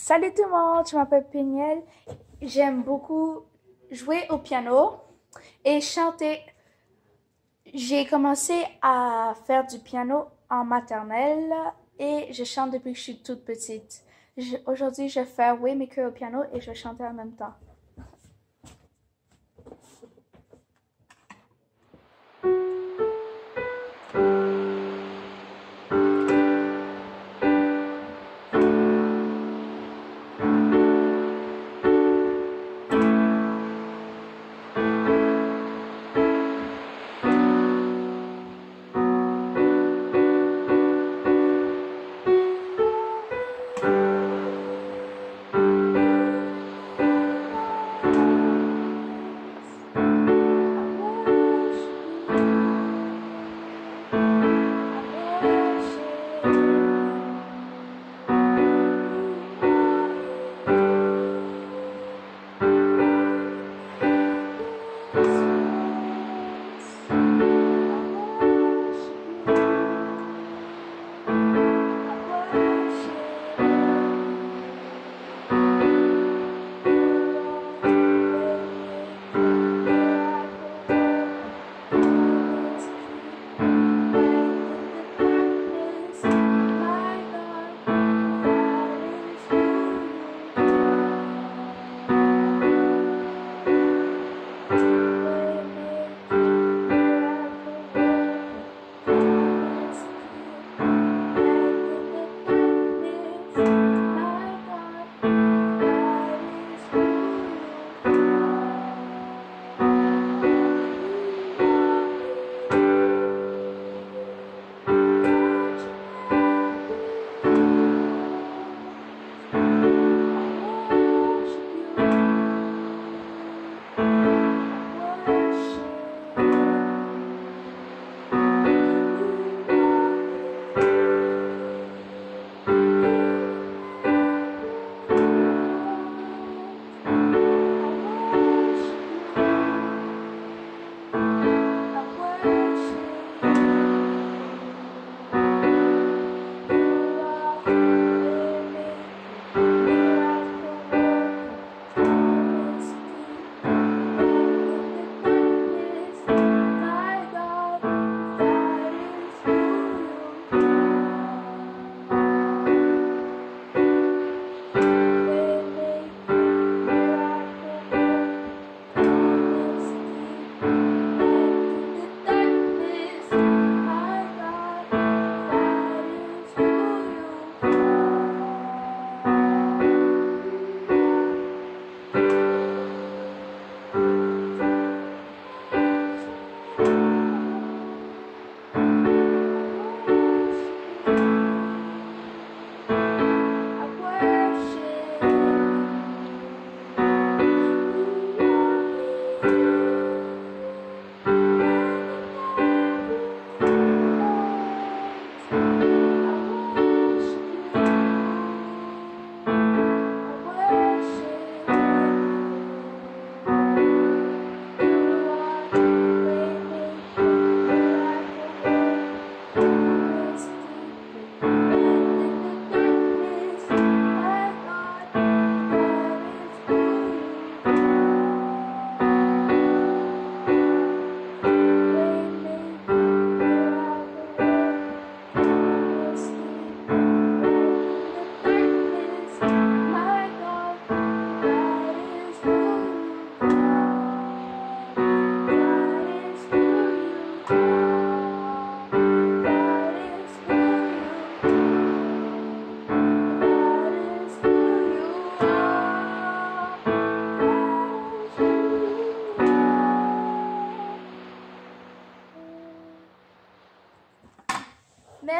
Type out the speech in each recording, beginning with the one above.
Salut tout le monde, je m'appelle Péniel. J'aime beaucoup jouer au piano et chanter. J'ai commencé à faire du piano en maternelle et je chante depuis que je suis toute petite. Aujourd'hui, je fais Waymaker au piano et je chantais en même temps.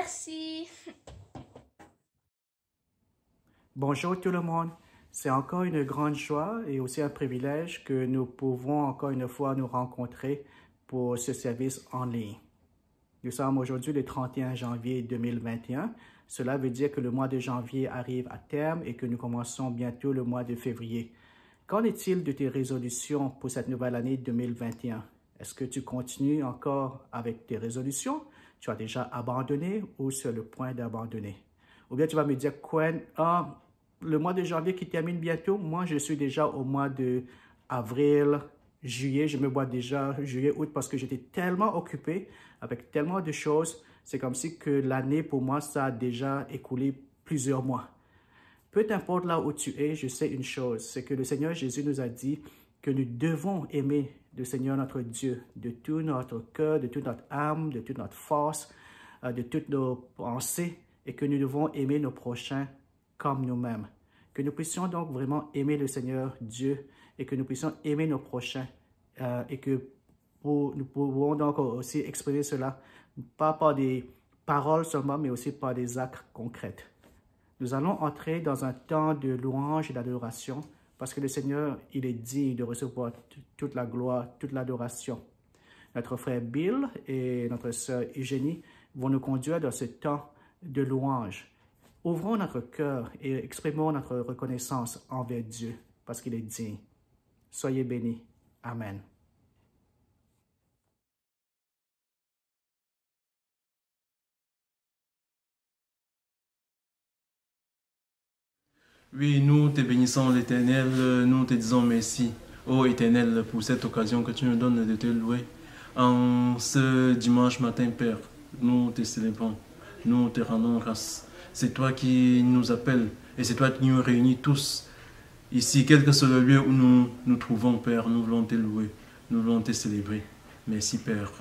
Merci. Bonjour tout le monde. C'est encore une grande joie et aussi un privilège que nous pouvons encore une fois nous rencontrer pour ce service en ligne. Nous sommes aujourd'hui le 31 janvier 2021. Cela veut dire que le mois de janvier arrive à terme et que nous commençons bientôt le mois de février. Qu'en est-il de tes résolutions pour cette nouvelle année 2021? Est-ce que tu continues encore avec tes résolutions? Tu as déjà abandonné ou sur le point d'abandonner? Ou bien tu vas me dire, Quen, le mois de janvier qui termine bientôt, moi, je suis déjà au mois de avril, juillet. Je me vois déjà juillet, août parce que j'étais tellement occupé avec tellement de choses. C'est comme si que l'année, pour moi, ça a déjà écoulé plusieurs mois. Peu importe là où tu es, je sais une chose, c'est que le Seigneur Jésus nous a dit que nous devons aimer le Seigneur notre Dieu de tout notre cœur, de toute notre âme, de toute notre force, de toutes nos pensées, et que nous devons aimer nos prochains comme nous-mêmes. Que nous puissions donc vraiment aimer le Seigneur Dieu et que nous puissions aimer nos prochains et que nous pouvons donc aussi exprimer cela, pas par des paroles seulement, mais aussi par des actes concrets. Nous allons entrer dans un temps de louange et d'adoration parce que le Seigneur, il est digne de recevoir toute la gloire, toute l'adoration. Notre frère Bill et notre sœur Eugénie vont nous conduire dans ce temps de louange. Ouvrons notre cœur et exprimons notre reconnaissance envers Dieu parce qu'il est digne. Soyez bénis. Amen. Oui, nous te bénissons l'Éternel, nous te disons merci, ô Éternel, pour cette occasion que tu nous donnes de te louer. En ce dimanche matin, Père, nous te célébrons, nous te rendons grâce. C'est toi qui nous appelles et c'est toi qui nous réunis tous ici, quel que soit le lieu où nous nous trouvons, Père. Nous voulons te louer, nous voulons te célébrer. Merci, Père.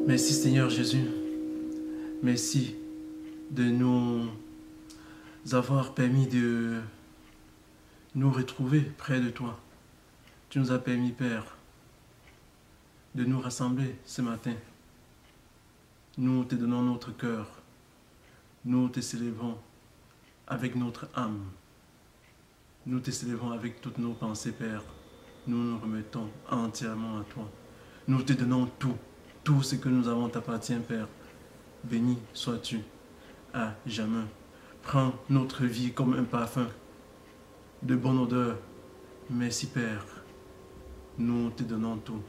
Merci Seigneur Jésus. Merci de nous avoir permis de nous retrouver près de toi. Tu nous as permis, Père, de nous rassembler ce matin. Nous te donnons notre cœur. Nous te célébrons avec notre âme. Nous te célébrons avec toutes nos pensées, Père. Nous nous remettons entièrement à toi. Nous te donnons tout. Tout ce que nous avons t'appartient, Père. Béni sois-tu à jamais. Prends notre vie comme un parfum de bonne odeur. Merci, Père. Nous te donnons tout.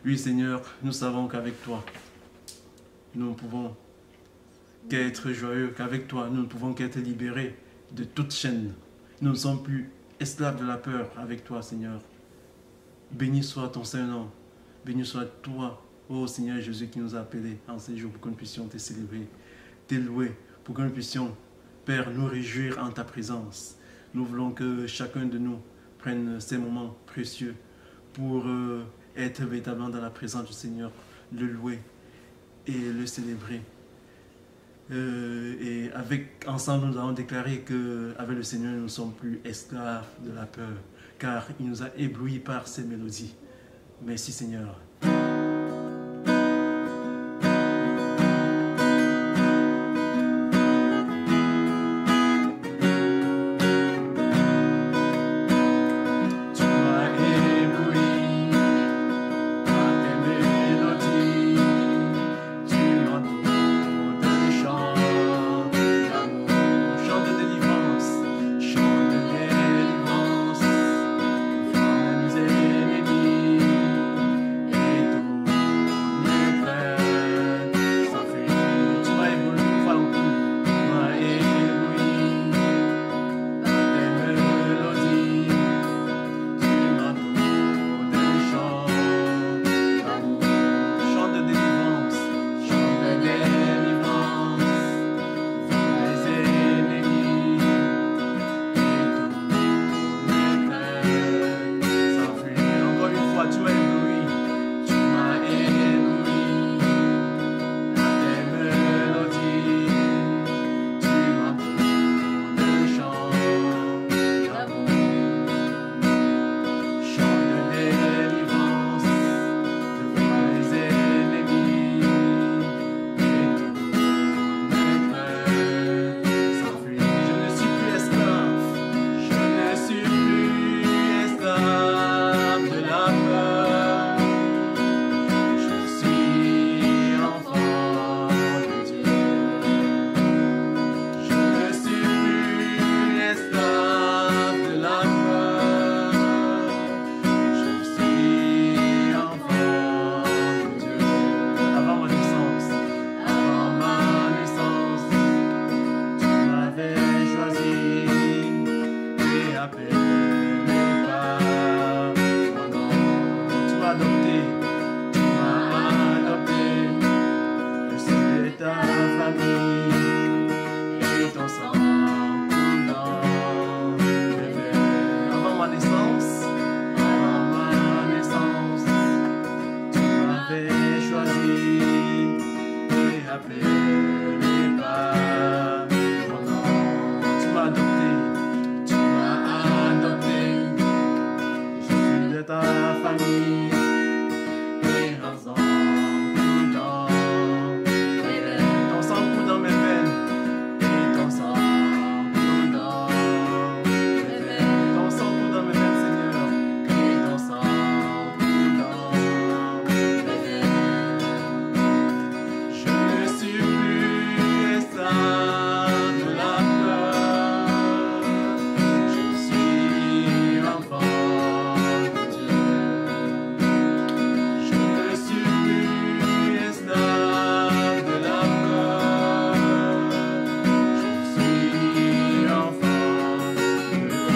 Oui, Seigneur, nous savons qu'avec toi, nous ne pouvons qu'être joyeux, qu'avec toi, nous ne pouvons qu'être libérés de toute chaîne. Nous ne sommes plus esclaves de la peur avec toi, Seigneur. Béni soit ton Saint-Nom. Béni soit toi, ô Seigneur Jésus, qui nous a appelés en ces jours pour que nous puissions te célébrer, te louer, pour que nous puissions, Père, nous réjouir en ta présence. Nous voulons que chacun de nous prenne ces moments précieux pour être véritablement dans la présence du Seigneur, le louer et le célébrer. Et ensemble, nous avons déclaré qu'avec le Seigneur, nous ne sommes plus esclaves de la peur, car il nous a éblouis par ses mélodies. Merci Seigneur. appelé par mon nom. Tu m'as adopté, tu m'as adopté. Je suis de ta famille et ton sang coule dans mes veines. Avant ma naissance, tu m'avais choisi et appelé par mon nom. Tu m'as adopté, tu m'as adopté. Je suis de ta famille et ton sang coule dans mes veines. Ton sang coule dans mes veines et ton sang coule dans mes veines. Ton sang coule dans mes veines, Seigneur, et ton sang coule dans mes veines. Je ne suis plus esclave de la peur. Je suis enfant de Dieu. Je ne suis plus esclave de la peur. Je suis enfant de Dieu.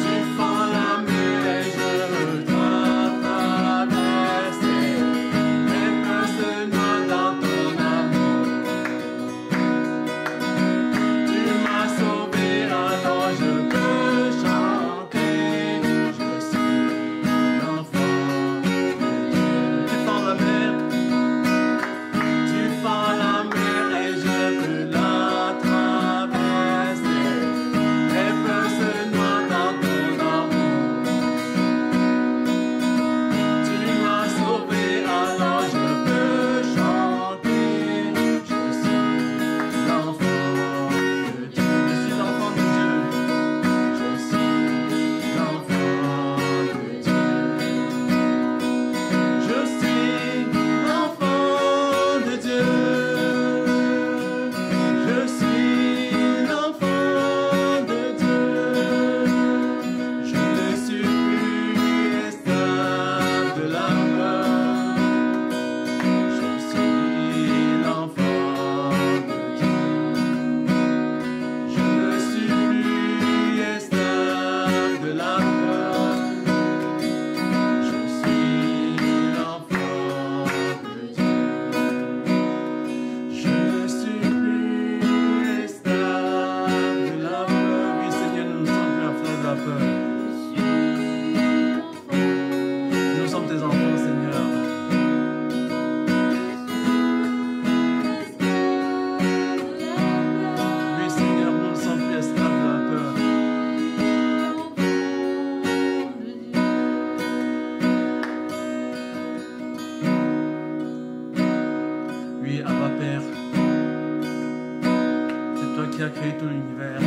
Tu fends la mer, je traverse. Mes peurs se noient dans ton amour. Tu m'as sauvé, alors je peux chanter. Je suis l'enfant de Dieu. Tu fends la mer et je peux la traverser. Mes peurs se noient dans ton amour. Tu m'as sauvé, alors je peux chanter. Je suis l'enfant de Dieu. Je suis l'enfant de Dieu. Je suis l'enfant de Dieu. Je suis l'enfant de Dieu. Je suis l'enfant de Dieu. Je ne suis plus esclave de la peur. Je suis l'enfant de Dieu. Je ne suis plus esclave de la peur. Je suis l'enfant de Dieu. Je ne suis plus esclave de la peur. Oui, Seigneur, nous ne sommes plus esclaves de la peur. Nous sommes tes enfants, Seigneur. Oui, Seigneur, nous ne sommes plus esclaves de la peur. Oui, Abba Père, c'est toi qui as créé tout l'univers.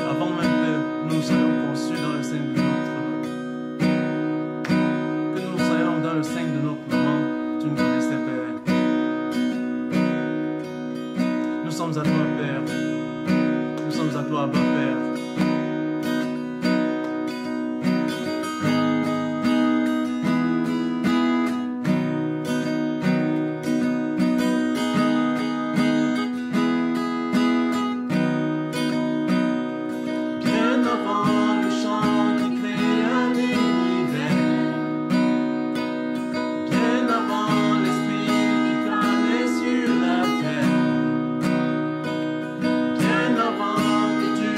Avant même que nous soyons conçus dans le sein de que nous soyons dans le sein de notre maman, tu nous connaissais, Père. Nous sommes à toi, Père. Nous sommes à toi, Abba Père. Bien avant le chant qui créa l'univers, bien avant l'esprit qui planait sur la terre, bien avant que tu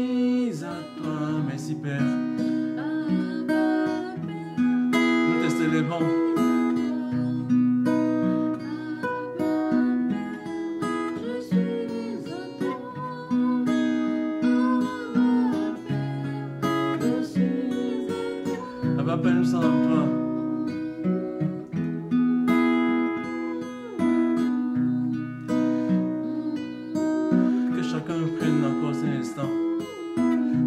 suis à toi. Merci Père. Nous te célébrons. Abba Père, nous sommes en toi.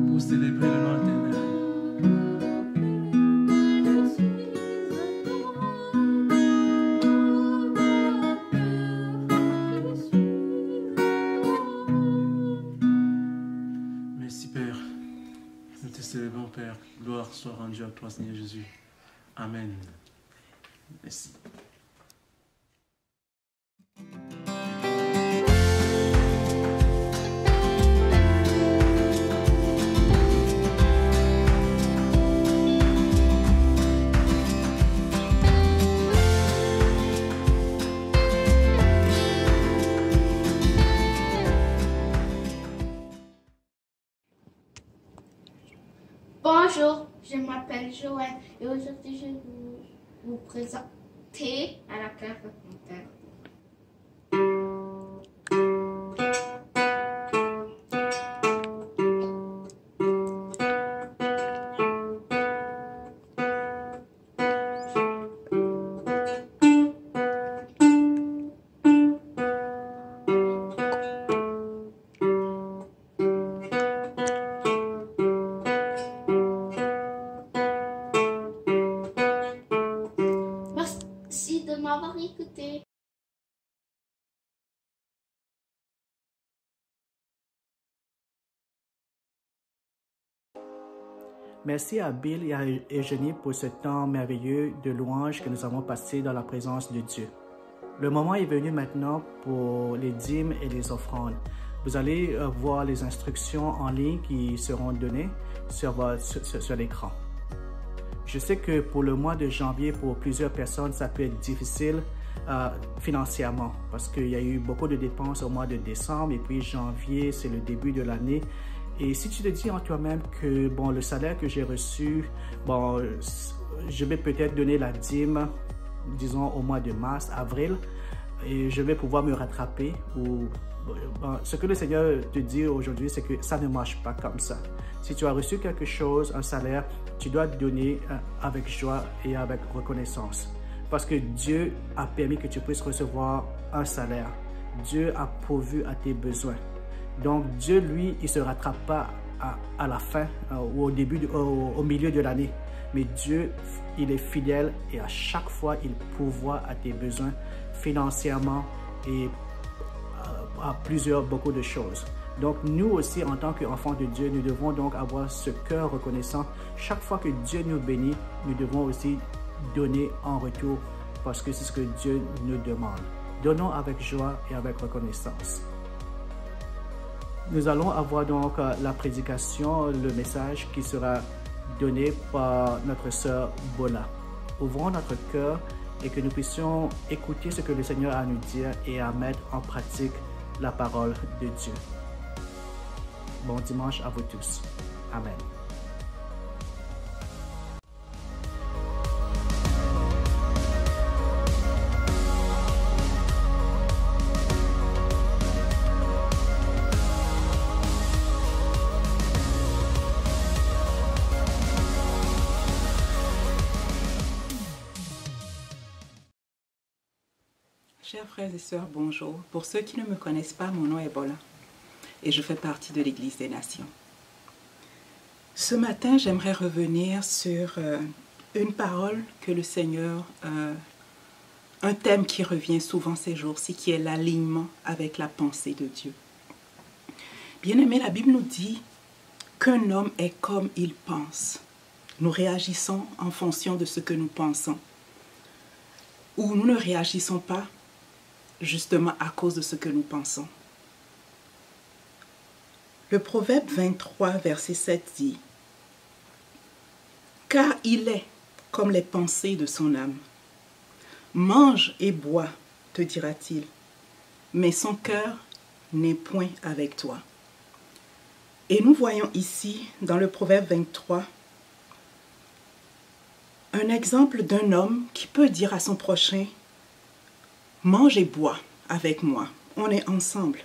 Pour célébrer le nom éternel. Merci Père. Nous te célébrons Père. Gloire soit rendue à toi Seigneur Jésus. Amen. Merci. Bonjour, je m'appelle Joël et aujourd'hui je vais vous présenter à la classe raconteur. Merci de m'avoir écouté. Merci à Bill et à Eugénie pour ce temps merveilleux de louange que nous avons passé dans la présence de Dieu. Le moment est venu maintenant pour les dîmes et les offrandes. Vous allez voir les instructions en ligne qui seront données sur l'écran. Je sais que pour le mois de janvier, pour plusieurs personnes, ça peut être difficile financièrement parce qu'il y a eu beaucoup de dépenses au mois de décembre et puis janvier, c'est le début de l'année. Et si tu te dis en toi-même que bon, le salaire que j'ai reçu, bon, je vais peut-être donner la dîme, disons au mois de mars, avril, et je vais pouvoir me rattraper. Ou bon, ce que le Seigneur te dit aujourd'hui, c'est que ça ne marche pas comme ça. Si tu as reçu quelque chose, un salaire, tu dois donner avec joie et avec reconnaissance. Parce que Dieu a permis que tu puisses recevoir un salaire. Dieu a pourvu à tes besoins. Donc Dieu, lui, il ne se rattrape pas à la fin ou au milieu de l'année. Mais Dieu, il est fidèle et à chaque fois, il pourvoit à tes besoins financièrement et à beaucoup de choses. Donc nous aussi, en tant qu'enfants de Dieu, nous devons donc avoir ce cœur reconnaissant. Chaque fois que Dieu nous bénit, nous devons aussi donner en retour parce que c'est ce que Dieu nous demande. Donnons avec joie et avec reconnaissance. Nous allons avoir donc la prédication, le message qui sera donné par notre sœur Bola. Ouvrons notre cœur et que nous puissions écouter ce que le Seigneur a à nous dire et à mettre en pratique la parole de Dieu. Bon dimanche à vous tous. Amen. Chers frères et sœurs, bonjour. Pour ceux qui ne me connaissent pas, mon nom est Bola et je fais partie de l'Église des Nations. Ce matin, j'aimerais revenir sur une parole que le Seigneur, un thème qui revient souvent ces jours-ci, qui est l'alignement avec la pensée de Dieu. Bien-aimés, la Bible nous dit qu'un homme est comme il pense. Nous réagissons en fonction de ce que nous pensons. Ou nous ne réagissons pas justement à cause de ce que nous pensons. Le Proverbe 23, verset 7 dit « Car il est comme les pensées de son âme. Mange et bois, te dira-t-il, mais son cœur n'est point avec toi. » Et nous voyons ici, dans le Proverbe 23, un exemple d'un homme qui peut dire à son prochain, « Mange et bois avec moi, on est ensemble. »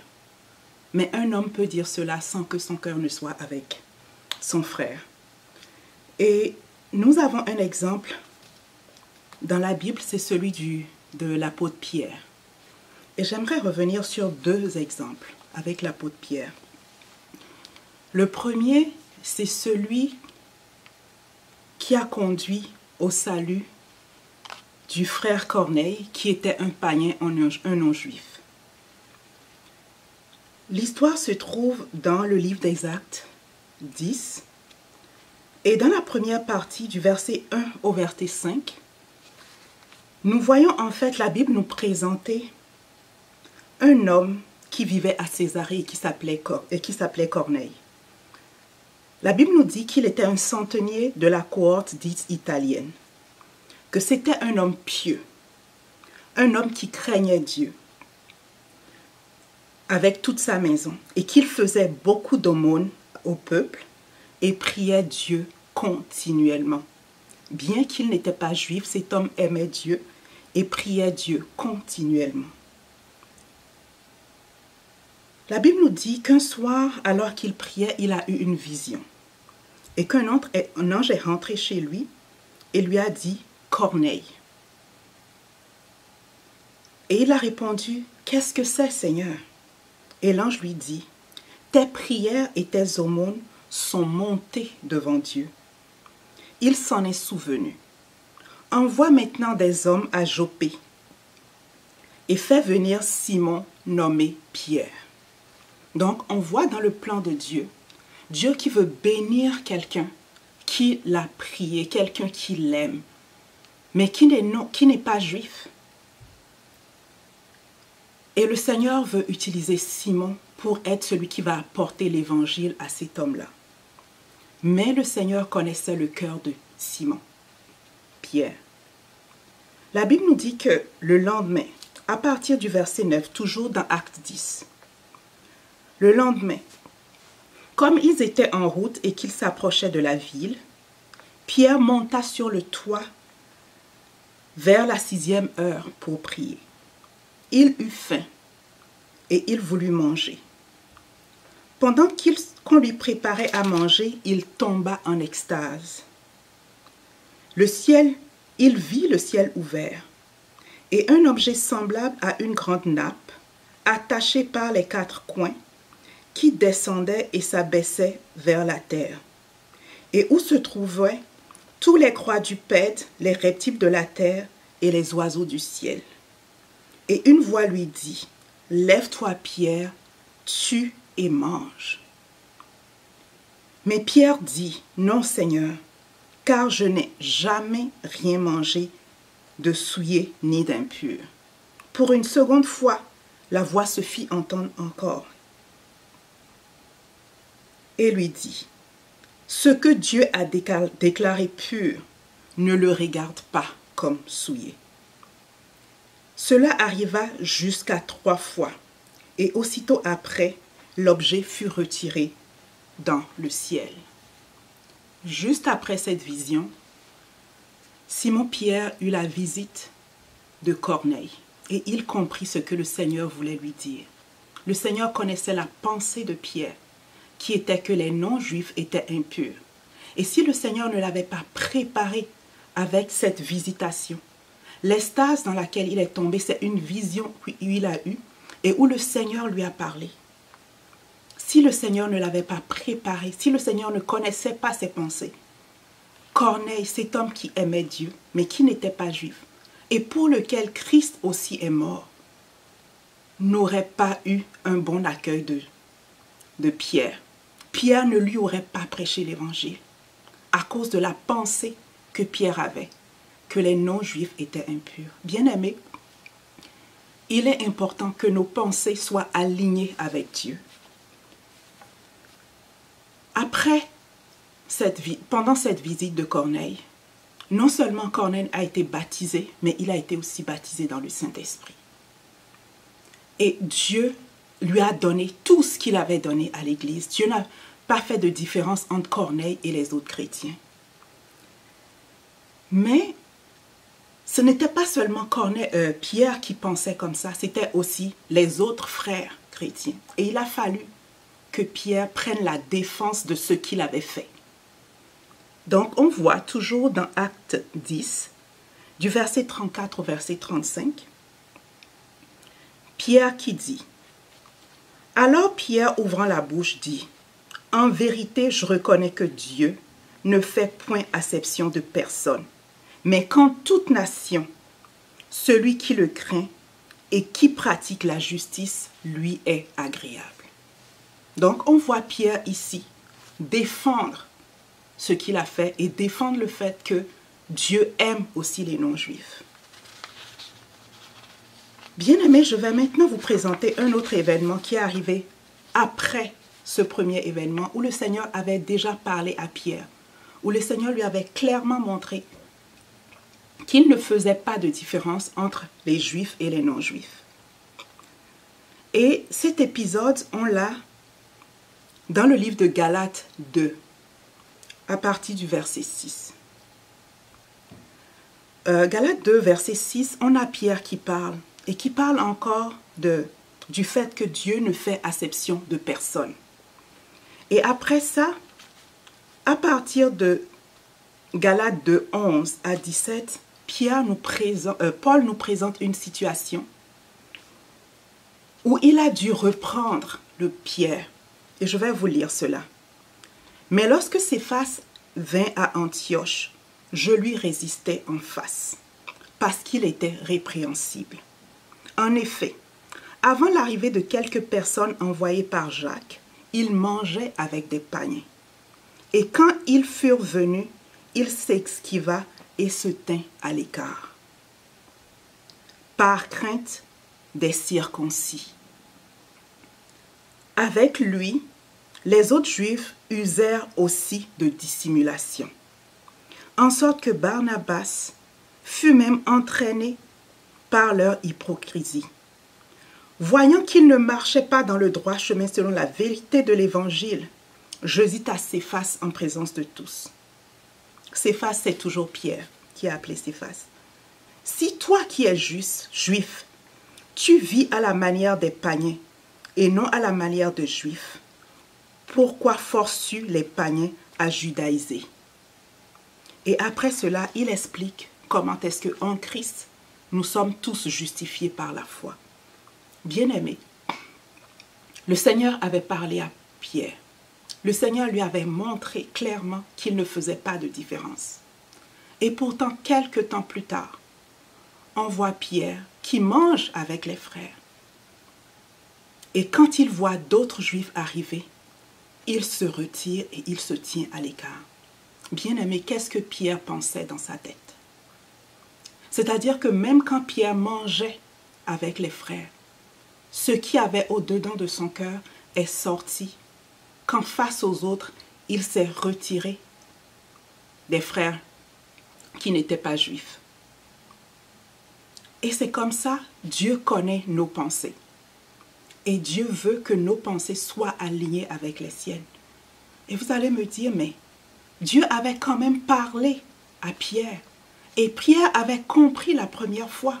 Mais un homme peut dire cela sans que son cœur ne soit avec son frère. Et nous avons un exemple dans la Bible, c'est celui de l'apôtre Pierre. Et j'aimerais revenir sur 2 exemples avec l'apôtre Pierre. Le premier, c'est celui qui a conduit au salut du frère Corneille, qui était un païen, un non-juif. L'histoire se trouve dans le livre des Actes 10, et dans la première partie du verset 1 au verset 5, nous voyons en fait la Bible nous présenter un homme qui vivait à Césarée et qui s'appelait Corneille. La Bible nous dit qu'il était un centenier de la cohorte dite italienne, que c'était un homme pieux, un homme qui craignait Dieu avec toute sa maison et qu'il faisait beaucoup d'aumônes au peuple et priait Dieu continuellement. Bien qu'il n'était pas juif, cet homme aimait Dieu et priait Dieu continuellement. La Bible nous dit qu'un soir, alors qu'il priait, il a eu une vision et qu'un ange est rentré chez lui et lui a dit « Corneille ». Et il a répondu « Qu'est-ce que c'est, Seigneur ?» Et l'ange lui dit « Tes prières et tes aumônes sont montées devant Dieu. Il s'en est souvenu. Envoie maintenant des hommes à Joppé et fais venir Simon nommé Pierre. » Donc, on voit dans le plan de Dieu, Dieu qui veut bénir quelqu'un qui l'a prié, quelqu'un qui l'aime, mais qui n'est pas juif. Et le Seigneur veut utiliser Simon pour être celui qui va apporter l'évangile à cet homme-là. Mais le Seigneur connaissait le cœur de Simon, Pierre. La Bible nous dit que le lendemain, à partir du verset 9, toujours dans Acte 10, le lendemain, comme ils étaient en route et qu'ils s'approchaient de la ville, Pierre monta sur le toit vers la 6e heure pour prier. Il eut faim et il voulut manger. Pendant qu'on lui préparait à manger, il tomba en extase. Il vit le ciel ouvert et un objet semblable à une grande nappe, attaché par les 4 coins, qui descendait et s'abaissait vers la terre, et où se trouvaient tous les quadrupèdes, les reptiles de la terre et les oiseaux du ciel. Et une voix lui dit, « Lève-toi, Pierre, tue et mange. » Mais Pierre dit, « Non, Seigneur, car je n'ai jamais rien mangé de souillé ni d'impur. » Pour une seconde fois, la voix se fit entendre encore et lui dit, « Ce que Dieu a déclaré pur, ne le regarde pas comme souillé. » Cela arriva jusqu'à 3 fois, et aussitôt après, l'objet fut retiré dans le ciel. Juste après cette vision, Simon-Pierre eut la visite de Corneille, et il comprit ce que le Seigneur voulait lui dire. Le Seigneur connaissait la pensée de Pierre, qui était que les non-juifs étaient impurs. Et si le Seigneur ne l'avait pas préparé avec cette visitation, l'extase dans laquelle il est tombé, c'est une vision qu'il a eue et où le Seigneur lui a parlé. Si le Seigneur ne l'avait pas préparé, si le Seigneur ne connaissait pas ses pensées, Corneille, cet homme qui aimait Dieu, mais qui n'était pas juif, et pour lequel Christ aussi est mort, n'aurait pas eu un bon accueil de Pierre. Pierre ne lui aurait pas prêché l'évangile à cause de la pensée que Pierre avait, que les non-juifs étaient impurs. Bien-aimés, il est important que nos pensées soient alignées avec Dieu. Pendant cette visite de Corneille, non seulement Corneille a été baptisé, mais il a été aussi baptisé dans le Saint-Esprit. Et Dieu lui a donné tout ce qu'il avait donné à l'Église. pas fait de différence entre Corneille et les autres chrétiens. Mais ce n'était pas seulement Pierre qui pensait comme ça, c'était aussi les autres frères chrétiens. Et il a fallu que Pierre prenne la défense de ce qu'il avait fait. Donc, on voit toujours dans Acte 10, du verset 34 au verset 35, Pierre qui dit, « Alors Pierre, ouvrant la bouche, dit, « En vérité, je reconnais que Dieu ne fait point acception de personne, mais qu'en toute nation, celui qui le craint et qui pratique la justice lui est agréable. » Donc, on voit Pierre ici défendre ce qu'il a fait et défendre le fait que Dieu aime aussi les non-juifs. Bien-aimés, je vais maintenant vous présenter un autre événement qui est arrivé après ce premier événement où le Seigneur avait déjà parlé à Pierre, où le Seigneur lui avait clairement montré qu'il ne faisait pas de différence entre les Juifs et les non-Juifs. Et cet épisode, on l'a dans le livre de Galates 2, à partir du verset 6. Galates 2, verset 6, on a Pierre qui parle, et qui parle encore du fait que Dieu ne fait acception de personne. Et après ça, à partir de Galates 2, 11 à 17, Paul nous présente une situation où il a dû reprendre le Pierre. Et je vais vous lire cela. « Mais lorsque Céphas vint à Antioche, je lui résistais en face, parce qu'il était répréhensible. En effet, avant l'arrivée de quelques personnes envoyées par Jacques, il mangeait avec des païens. Et quand ils furent venus, il s'esquiva et se tint à l'écart, par crainte des circoncis. Avec lui, les autres Juifs usèrent aussi de dissimulation, en sorte que Barnabas fut même entraîné par leur hypocrisie. Voyant qu'il ne marchait pas dans le droit chemin selon la vérité de l'Évangile, je dis à Céphas en présence de tous. Céphas, c'est toujours Pierre qui a appelé Céphas. Si toi qui es juif, tu vis à la manière des païens et non à la manière de juifs, pourquoi forces-tu les païens à judaïser? Et après cela, il explique comment est-ce qu'en Christ, nous sommes tous justifiés par la foi. Bien-aimés, le Seigneur avait parlé à Pierre. Le Seigneur lui avait montré clairement qu'il ne faisait pas de différence. Et pourtant, quelque temps plus tard, on voit Pierre qui mange avec les frères. Et quand il voit d'autres Juifs arriver, il se retire et il se tient à l'écart. Bien-aimé, qu'est-ce que Pierre pensait dans sa tête? C'est-à-dire que même quand Pierre mangeait avec les frères, ce qui avait au-dedans de son cœur est sorti. Quand face aux autres, il s'est retiré des frères qui n'étaient pas juifs. Et c'est comme ça, Dieu connaît nos pensées. Et Dieu veut que nos pensées soient alignées avec les siennes. Et vous allez me dire, mais Dieu avait quand même parlé à Pierre. Et Pierre avait compris la première fois.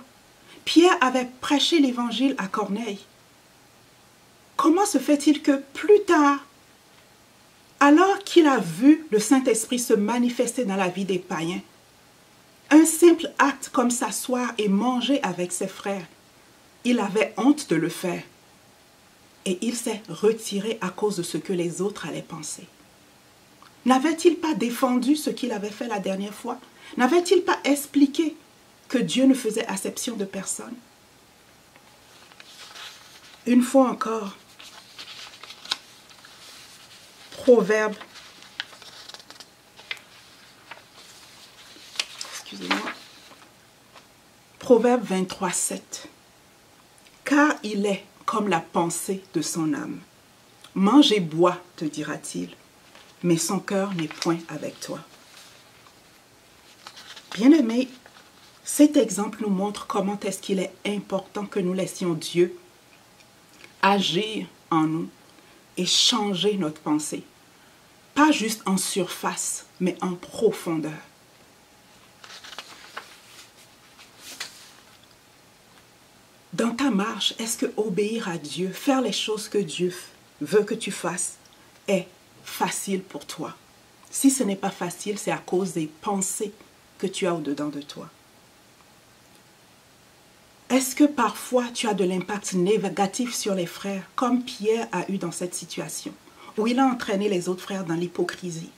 Pierre avait prêché l'évangile à Corneille. Comment se fait-il que plus tard, alors qu'il a vu le Saint-Esprit se manifester dans la vie des païens, un simple acte comme s'asseoir et manger avec ses frères, il avait honte de le faire. Et il s'est retiré à cause de ce que les autres allaient penser. N'avait-il pas défendu ce qu'il avait fait la dernière fois? N'avait-il pas expliqué que Dieu ne faisait acception de personne? Une fois encore, Proverbe, Proverbe 23, 7. Car il est comme la pensée de son âme. Mange et bois, te dira-t-il, mais son cœur n'est point avec toi. Bien-aimés, cet exemple nous montre comment est-ce qu'il est important que nous laissions Dieu agir en nous et changer notre pensée Pas juste en surface, mais en profondeur. Dans ta marche, est-ce que obéir à Dieu, faire les choses que Dieu veut que tu fasses, est facile pour toi? Si ce n'est pas facile, c'est à cause des pensées que tu as au-dedans de toi. Est-ce que parfois tu as de l'impact négatif sur les frères, comme Pierre a eu dans cette situation, où il a entraîné les autres frères dans l'hypocrisie?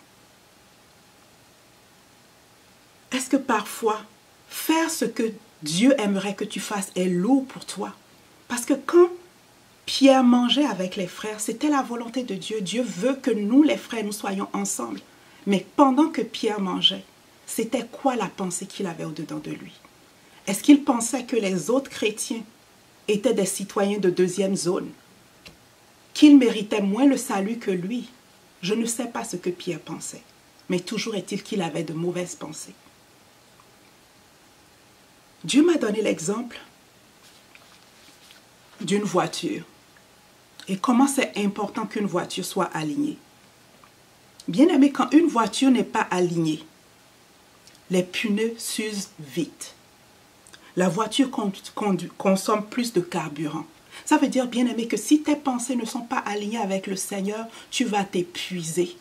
Est-ce que parfois, faire ce que Dieu aimerait que tu fasses est lourd pour toi? Parce que quand Pierre mangeait avec les frères, c'était la volonté de Dieu. Dieu veut que nous, les frères, nous soyons ensemble. Mais pendant que Pierre mangeait, c'était quoi la pensée qu'il avait au-dedans de lui? Est-ce qu'il pensait que les autres chrétiens étaient des citoyens de deuxième zone? Qu'ils méritaient moins le salut que lui? Je ne sais pas ce que Pierre pensait. Mais toujours est-il qu'il avait de mauvaises pensées. Dieu m'a donné l'exemple d'une voiture. Et comment c'est important qu'une voiture soit alignée. Bien aimé, quand une voiture n'est pas alignée, les pneus s'usent vite. La voiture consomme plus de carburant. Ça veut dire, bien aimé, que si tes pensées ne sont pas alignées avec le Seigneur, tu vas t'épuiser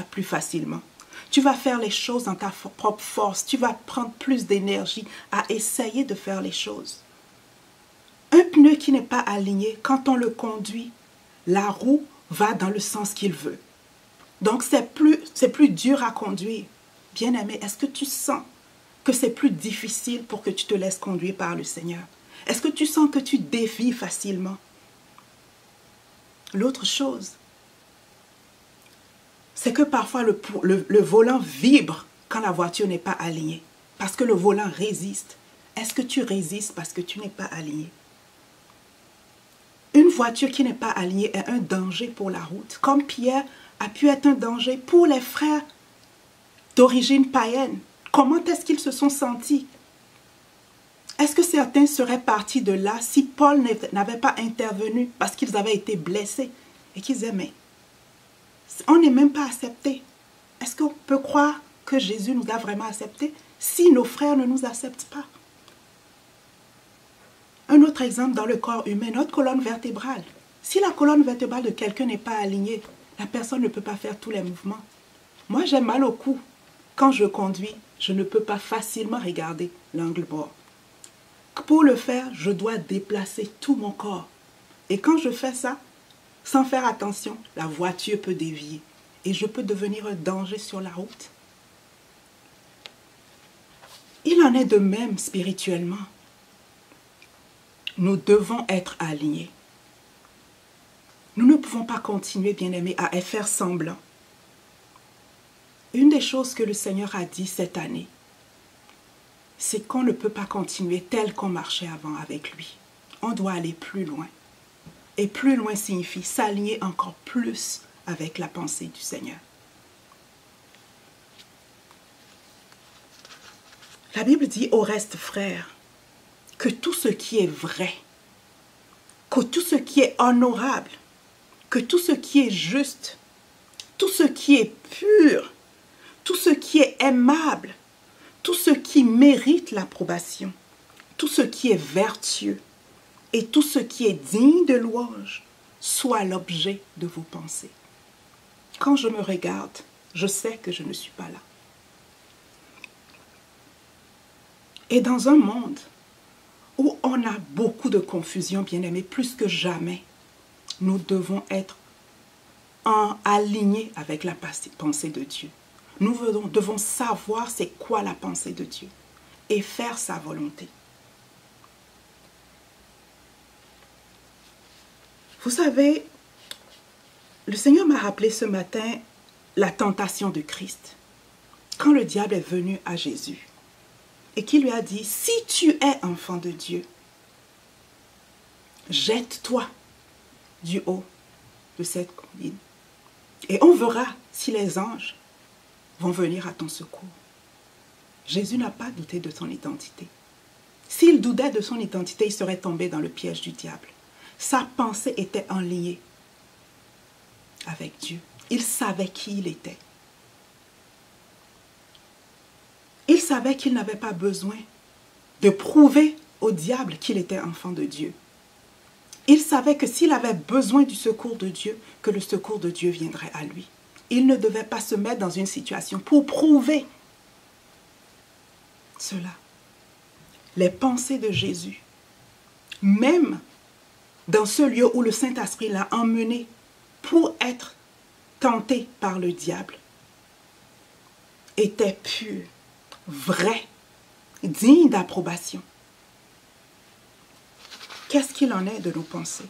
plus facilement. Tu vas faire les choses dans ta propre force. Tu vas prendre plus d'énergie à essayer de faire les choses. Un pneu qui n'est pas aligné, quand on le conduit, la roue va dans le sens qu'il veut. Donc, c'est plus dur à conduire. Bien-aimé, est-ce que tu sens que c'est plus difficile pour que tu te laisses conduire par le Seigneur? Est-ce que tu sens que tu dévies facilement? L'autre chose, c'est que parfois le volant vibre quand la voiture n'est pas alignée. Parce que le volant résiste. Est-ce que tu résistes parce que tu n'es pas aligné? Une voiture qui n'est pas alignée est un danger pour la route. Comme Pierre a pu être un danger pour les frères d'origine païenne. Comment est-ce qu'ils se sont sentis? Est-ce que certains seraient partis de là si Paul n'avait pas intervenu parce qu'ils avaient été blessés et qu'ils aimaient? On n'est même pas accepté. Est-ce qu'on peut croire que Jésus nous a vraiment acceptés si nos frères ne nous acceptent pas? Un autre exemple dans le corps humain, notre colonne vertébrale. Si la colonne vertébrale de quelqu'un n'est pas alignée, la personne ne peut pas faire tous les mouvements. Moi, j'ai mal au cou. Quand je conduis, je ne peux pas facilement regarder l'angle mort. Pour le faire, je dois déplacer tout mon corps. Et quand je fais ça, sans faire attention, la voiture peut dévier. Et je peux devenir un danger sur la route. Il en est de même spirituellement. Nous devons être alignés. Nous ne pouvons pas continuer, bien-aimés, à faire semblant. Une des choses que le Seigneur a dit cette année, c'est qu'on ne peut pas continuer tel qu'on marchait avant avec lui. On doit aller plus loin. Et plus loin signifie s'aligner encore plus avec la pensée du Seigneur. La Bible dit au reste, frères, que tout ce qui est vrai, que tout ce qui est honorable, que tout ce qui est juste, tout ce qui est pur, tout ce qui est aimable, tout ce qui mérite l'approbation, tout ce qui est vertueux et tout ce qui est digne de louange soit l'objet de vos pensées. Quand je me regarde, je sais que je ne suis pas là. Et dans un monde où on a beaucoup de confusion, bien-aimés, plus que jamais, nous devons être alignés avec la pensée de Dieu. Nous devons savoir c'est quoi la pensée de Dieu et faire sa volonté. Vous savez, le Seigneur m'a rappelé ce matin la tentation de Christ. Quand le diable est venu à Jésus et qu'il lui a dit, si tu es enfant de Dieu, jette-toi du haut de cette colline et on verra si les anges vont venir à ton secours. Jésus n'a pas douté de son identité. S'il doutait de son identité, il serait tombé dans le piège du diable. Sa pensée était en lien avec Dieu. Il savait qui il était. Il savait qu'il n'avait pas besoin de prouver au diable qu'il était enfant de Dieu. Il savait que s'il avait besoin du secours de Dieu, que le secours de Dieu viendrait à lui. Il ne devait pas se mettre dans une situation pour prouver cela. Les pensées de Jésus, même dans ce lieu où le Saint-Esprit l'a emmené pour être tenté par le diable, étaient pures, vraies, dignes d'approbation. Qu'est-ce qu'il en est de nos pensées?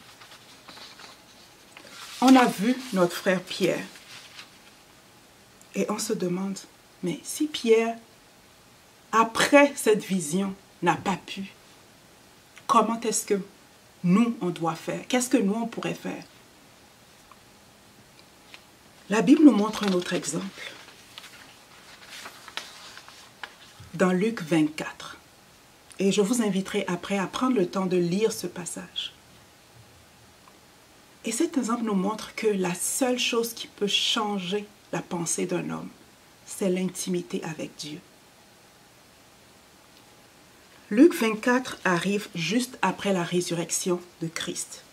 On a vu notre frère Pierre et on se demande, mais si Pierre, après cette vision, n'a pas pu, comment est-ce que nous, on doit faire? Qu'est-ce que nous, on pourrait faire? La Bible nous montre un autre exemple. Dans Luc 24. Et je vous inviterai après à prendre le temps de lire ce passage. Et cet exemple nous montre que la seule chose qui peut changer la pensée d'un homme, c'est l'intimité avec Dieu. Luc 24 arrive juste après la résurrection de Christ.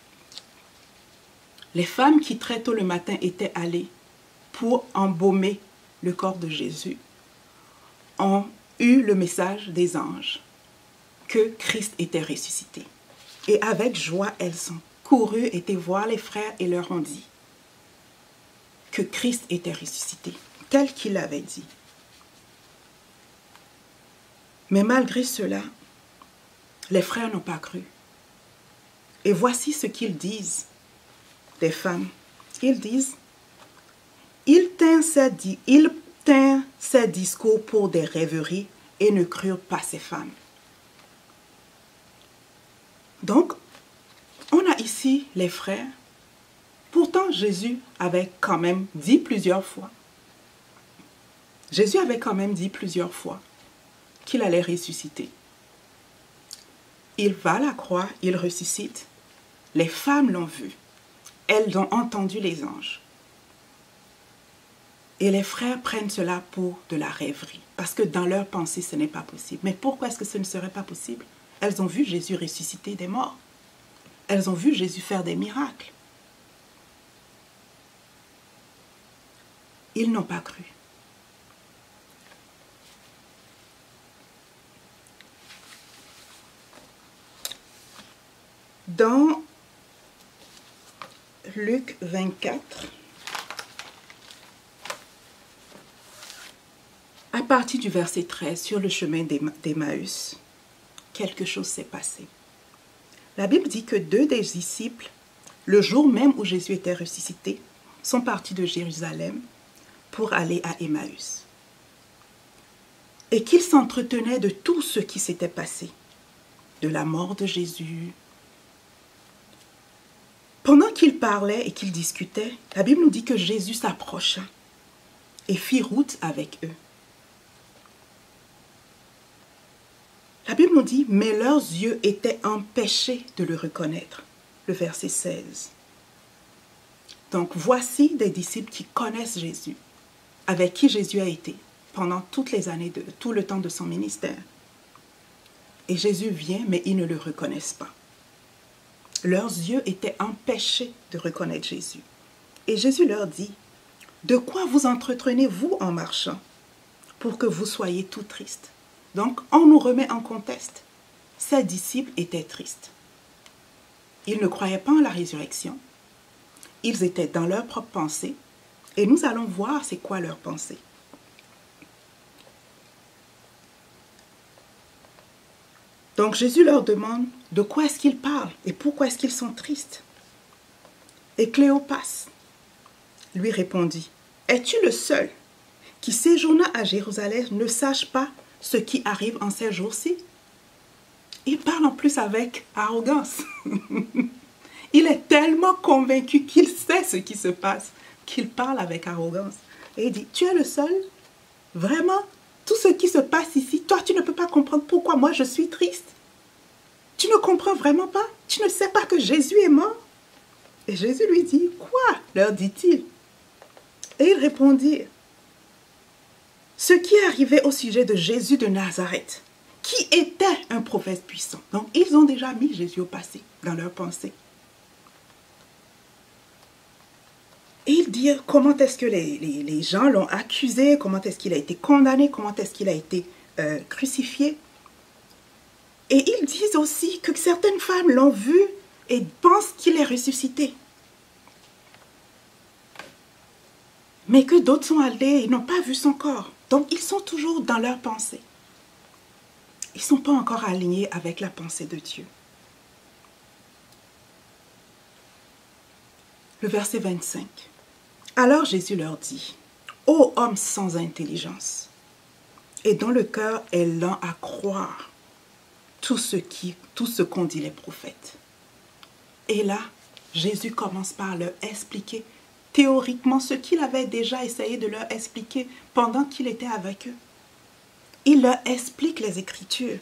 Les femmes qui très tôt le matin étaient allées pour embaumer le corps de Jésus ont eu le message des anges que Christ était ressuscité. Et avec joie, elles sont courues, étaient voir les frères et leur ont dit que Christ était ressuscité, tel qu'il l'avait dit. Mais malgré cela, les frères n'ont pas cru. Et voici ce qu'ils disent, les femmes. Ils disent, ils tinrent ces discours pour des rêveries et ne crurent pas ces femmes. Donc, on a ici les frères. Pourtant, Jésus avait quand même dit plusieurs fois. Jésus avait quand même dit plusieurs fois qu'il allait ressusciter. Il va à la croix, il ressuscite. Les femmes l'ont vu. Elles ont entendu les anges. Et les frères prennent cela pour de la rêverie. Parce que dans leur pensée, ce n'est pas possible. Mais pourquoi est-ce que ce ne serait pas possible? Elles ont vu Jésus ressusciter des morts. Elles ont vu Jésus faire des miracles. Ils n'ont pas cru. Dans Luc 24, à partir du verset 13, sur le chemin d'Emmaüs, quelque chose s'est passé. La Bible dit que 2 des disciples, le jour même où Jésus était ressuscité, sont partis de Jérusalem pour aller à Emmaüs. Et qu'ils s'entretenaient de tout ce qui s'était passé, de la mort de Jésus. Pendant qu'ils parlaient et qu'ils discutaient, la Bible nous dit que Jésus s'approcha et fit route avec eux. La Bible nous dit, mais leurs yeux étaient empêchés de le reconnaître. Le verset 16. Donc, voici des disciples qui connaissent Jésus, avec qui Jésus a été pendant toutes les années, tout le temps de son ministère. Et Jésus vient, mais ils ne le reconnaissent pas. Leurs yeux étaient empêchés de reconnaître Jésus. Et Jésus leur dit, de quoi vous entretenez-vous en marchant pour que vous soyez tout tristes? Donc, on nous remet en contexte. Ces disciples étaient tristes. Ils ne croyaient pas en la résurrection. Ils étaient dans leur propre pensée. Et nous allons voir c'est quoi leur pensée. Donc, Jésus leur demande de quoi est-ce qu'ils parlent et pourquoi est-ce qu'ils sont tristes. Et Cléopas lui répondit, « Es-tu le seul qui séjourna à Jérusalem ne sache pas ce qui arrive en ces jours-ci? » Il parle en plus avec arrogance. Il est tellement convaincu qu'il sait ce qui se passe qu'il parle avec arrogance. Et il dit, tu es le seul? Vraiment? Tout ce qui se passe ici, toi tu ne peux pas comprendre pourquoi moi je suis triste. Tu ne comprends vraiment pas? Tu ne sais pas que Jésus est mort? Et Jésus lui dit, quoi? Leur dit-il. Et ils répondirent, ce qui est arrivé au sujet de Jésus de Nazareth, qui était un prophète puissant. Donc, ils ont déjà mis Jésus au passé dans leur pensée. Et ils dirent comment est-ce que les gens l'ont accusé, comment est-ce qu'il a été condamné, comment est-ce qu'il a été crucifié. Et ils disent aussi que certaines femmes l'ont vu et pensent qu'il est ressuscité. Mais que d'autres sont allés et n'ont pas vu son corps. Donc, ils sont toujours dans leur pensée. Ils ne sont pas encore alignés avec la pensée de Dieu. Le verset 25. Alors Jésus leur dit, « Ô homme sans intelligence, et dont le cœur est lent à croire tout ce qu'ont dit les prophètes. » Et là, Jésus commence par leur expliquer théoriquement ce qu'il avait déjà essayé de leur expliquer pendant qu'il était avec eux. Il leur explique les Écritures.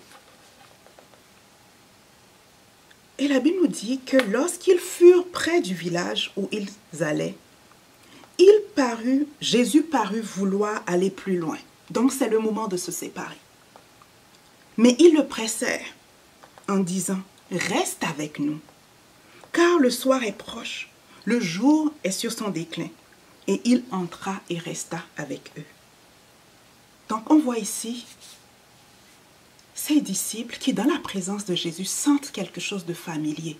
Et la Bible nous dit que lorsqu'ils furent près du village où ils allaient, Jésus parut vouloir aller plus loin. Donc c'est le moment de se séparer. Mais ils le pressèrent en disant, « Reste avec nous, car le soir est proche, le jour est sur son déclin. » Et il entra et resta avec eux. Donc on voit ici ces disciples qui, dans la présence de Jésus, sentent quelque chose de familier.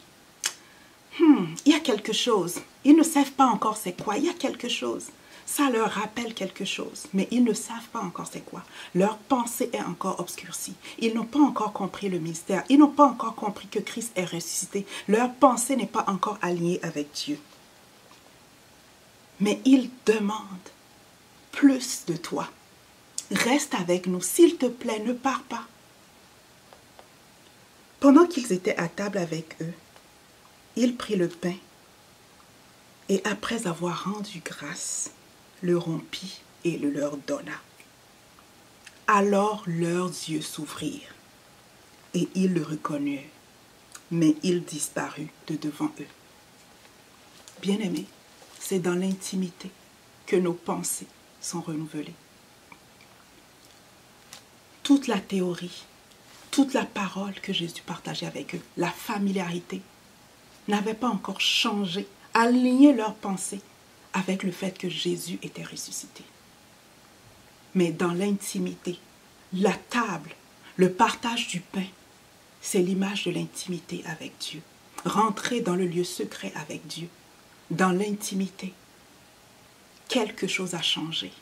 Il y a quelque chose. Ils ne savent pas encore c'est quoi. Il y a quelque chose. Ça leur rappelle quelque chose. Mais ils ne savent pas encore c'est quoi. Leur pensée est encore obscurcie. Ils n'ont pas encore compris le mystère. Ils n'ont pas encore compris que Christ est ressuscité. Leur pensée n'est pas encore alignée avec Dieu. Mais ils demandent plus de toi. Reste avec nous. S'il te plaît, ne pars pas. Pendant qu'ils étaient à table avec eux, il prit le pain et après avoir rendu grâce, le rompit et le leur donna. Alors leurs yeux s'ouvrirent et ils le reconnurent, mais il disparut de devant eux. Bien-aimés, c'est dans l'intimité que nos pensées sont renouvelées. Toute la théorie, toute la parole que Jésus partageait avec eux, la familiarité, n'avait pas encore changé, aligné leurs pensées avec le fait que Jésus était ressuscité. Mais dans l'intimité, la table, le partage du pain, c'est l'image de l'intimité avec Dieu. Rentrer dans le lieu secret avec Dieu, dans l'intimité, quelque chose a changé.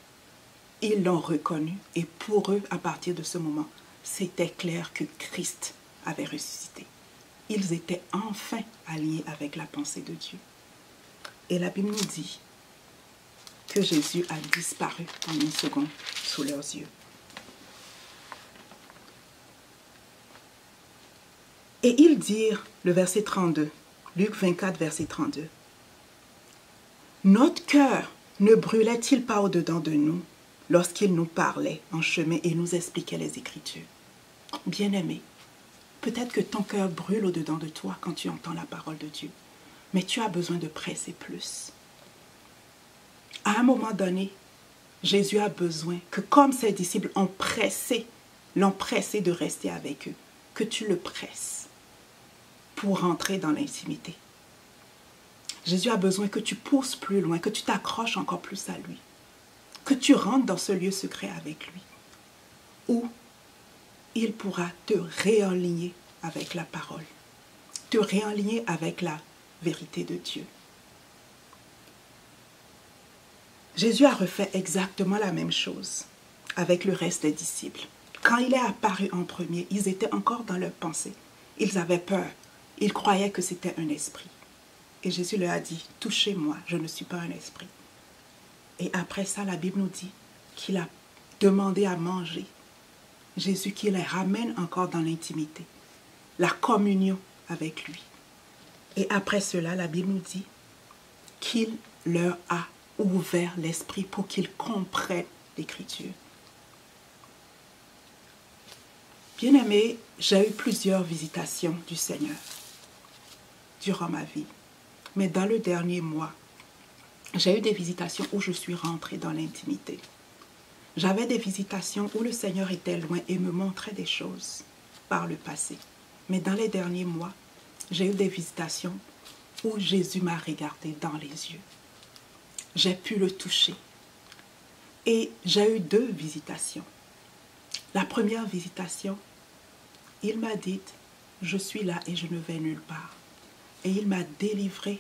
Ils l'ont reconnu et pour eux, à partir de ce moment, c'était clair que Christ avait ressuscité. Ils étaient enfin alignés avec la pensée de Dieu. Et la Bible nous dit que Jésus a disparu en une seconde sous leurs yeux. Et ils dirent, le verset 32, Luc 24, verset 32, « Notre cœur ne brûlait-il pas au-dedans de nous lorsqu'il nous parlait en chemin et nous expliquait les Écritures? » Bien-aimé, peut-être que ton cœur brûle au-dedans de toi quand tu entends la parole de Dieu. Mais tu as besoin de presser plus. À un moment donné, Jésus a besoin que comme ses disciples l'ont pressé de rester avec eux, que tu le presses pour rentrer dans l'intimité. Jésus a besoin que tu pousses plus loin, que tu t'accroches encore plus à lui, que tu rentres dans ce lieu secret avec lui, où il pourra te réaligner avec la parole, te réaligner avec la vérité de Dieu. Jésus a refait exactement la même chose avec le reste des disciples. Quand il est apparu en premier, ils étaient encore dans leur pensée. Ils avaient peur. Ils croyaient que c'était un esprit. Et Jésus leur a dit, « Touchez-moi, je ne suis pas un esprit. » Et après ça, la Bible nous dit qu'il a demandé à manger. Jésus qui les ramène encore dans l'intimité, la communion avec lui. Et après cela, la Bible nous dit qu'il leur a ouvert l'esprit pour qu'ils comprennent l'Écriture. Bien-aimés, j'ai eu plusieurs visitations du Seigneur durant ma vie. Mais dans le dernier mois, J'ai eu des visitations où je suis rentrée dans l'intimité. J'avais des visitations où le Seigneur était loin et me montrait des choses par le passé. Mais dans les derniers mois, j'ai eu des visitations où Jésus m'a regardé dans les yeux. J'ai pu le toucher. Et j'ai eu 2 visitations. La première visitation, il m'a dit, je suis là et je ne vais nulle part. Et il m'a délivré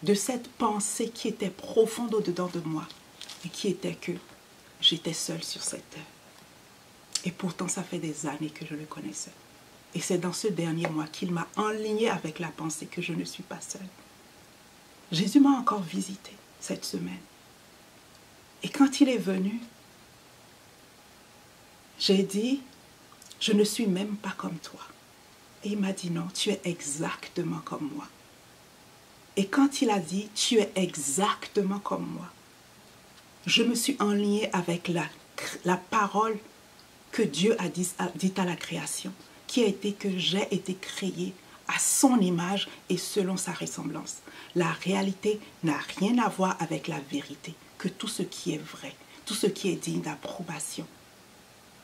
de cette pensée qui était profonde au-dedans de moi et qui était que j'étais seule sur cette terre. Et pourtant, ça fait des années que je le connaissais. Et c'est dans ce dernier mois qu'il m'a enlignée avec la pensée que je ne suis pas seule. Jésus m'a encore visité cette semaine. Et quand il est venu, j'ai dit, je ne suis même pas comme toi. Et il m'a dit, non, tu es exactement comme moi. Et quand il a dit, tu es exactement comme moi, je me suis enlignée avec la parole que Dieu a dit à la création, qui a été que j'ai été créée à son image et selon sa ressemblance. La réalité n'a rien à voir avec la vérité, que tout ce qui est vrai, tout ce qui est digne d'approbation,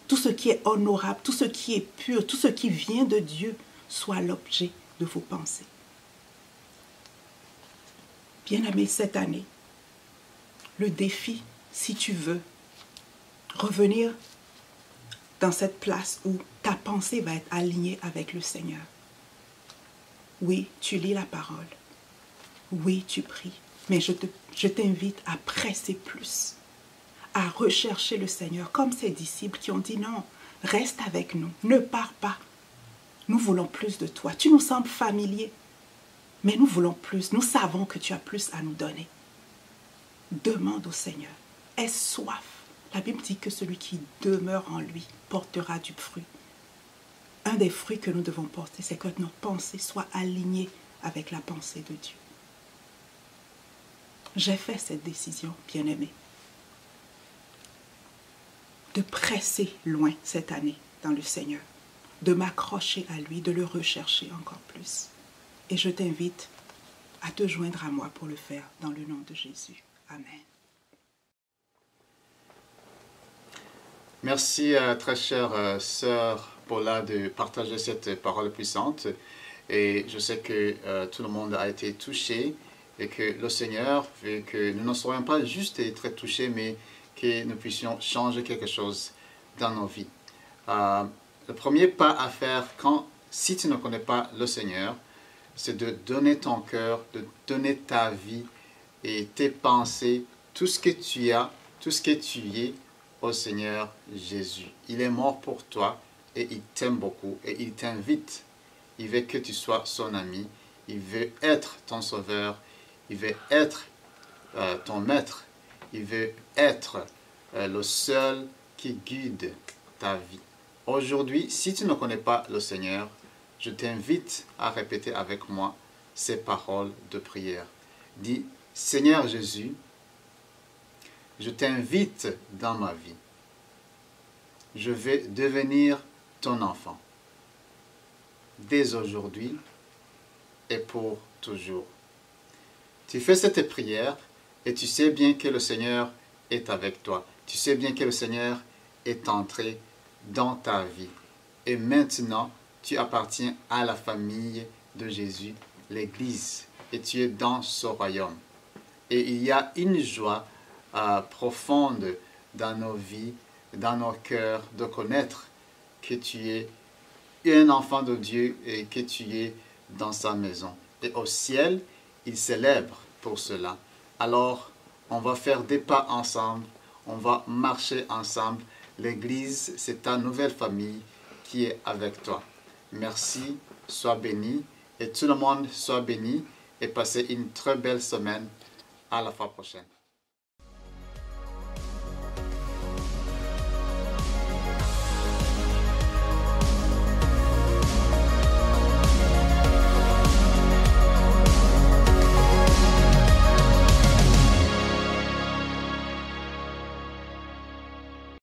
tout ce qui est honorable, tout ce qui est pur, tout ce qui vient de Dieu soit l'objet de vos pensées. Bien-aimé, cette année, le défi, si tu veux, revenir dans cette place où ta pensée va être alignée avec le Seigneur. Oui, tu lis la parole. Oui, tu pries. Mais je t'invite à presser plus, à rechercher le Seigneur, comme ces disciples qui ont dit non, reste avec nous, ne pars pas. Nous voulons plus de toi. Tu nous sembles familier, mais nous voulons plus. Nous savons que tu as plus à nous donner. Demande au Seigneur. Aie soif. La Bible dit que celui qui demeure en lui portera du fruit. Un des fruits que nous devons porter, c'est que nos pensées soient alignées avec la pensée de Dieu. J'ai fait cette décision, bien-aimé, de presser loin cette année dans le Seigneur, de m'accrocher à lui, de le rechercher encore plus. Et je t'invite à te joindre à moi pour le faire dans le nom de Jésus. Amen. Merci très chère sœur Paula de partager cette parole puissante. Et je sais que tout le monde a été touché et que le Seigneur veut que nous ne soyons pas juste très touchés, mais que nous puissions changer quelque chose dans nos vies. Le premier pas à faire si tu ne connais pas le Seigneur, c'est de donner ton cœur, de donner ta vie et tes pensées, tout ce que tu as, tout ce que tu es au Seigneur Jésus. Il est mort pour toi et il t'aime beaucoup et il t'invite. Il veut que tu sois son ami, il veut être ton sauveur, il veut être ton maître, il veut être le seul qui guide ta vie. Aujourd'hui, si tu ne connais pas le Seigneur, je t'invite à répéter avec moi ces paroles de prière. Dis, Seigneur Jésus, je t'invite dans ma vie. Je vais devenir ton enfant. Dès aujourd'hui et pour toujours. Tu fais cette prière et tu sais bien que le Seigneur est avec toi. Tu sais bien que le Seigneur est entré dans ta vie. Et maintenant, tu appartiens à la famille de Jésus, l'Église, et tu es dans ce royaume. Et il y a une joie profonde dans nos vies, dans nos cœurs, de connaître que tu es un enfant de Dieu et que tu es dans sa maison. Et au ciel, il célèbre pour cela. Alors, on va faire des pas ensemble, on va marcher ensemble. L'Église, c'est ta nouvelle famille qui est avec toi. Merci, sois béni et tout le monde soit béni et passez une très belle semaine. À la fois prochaine.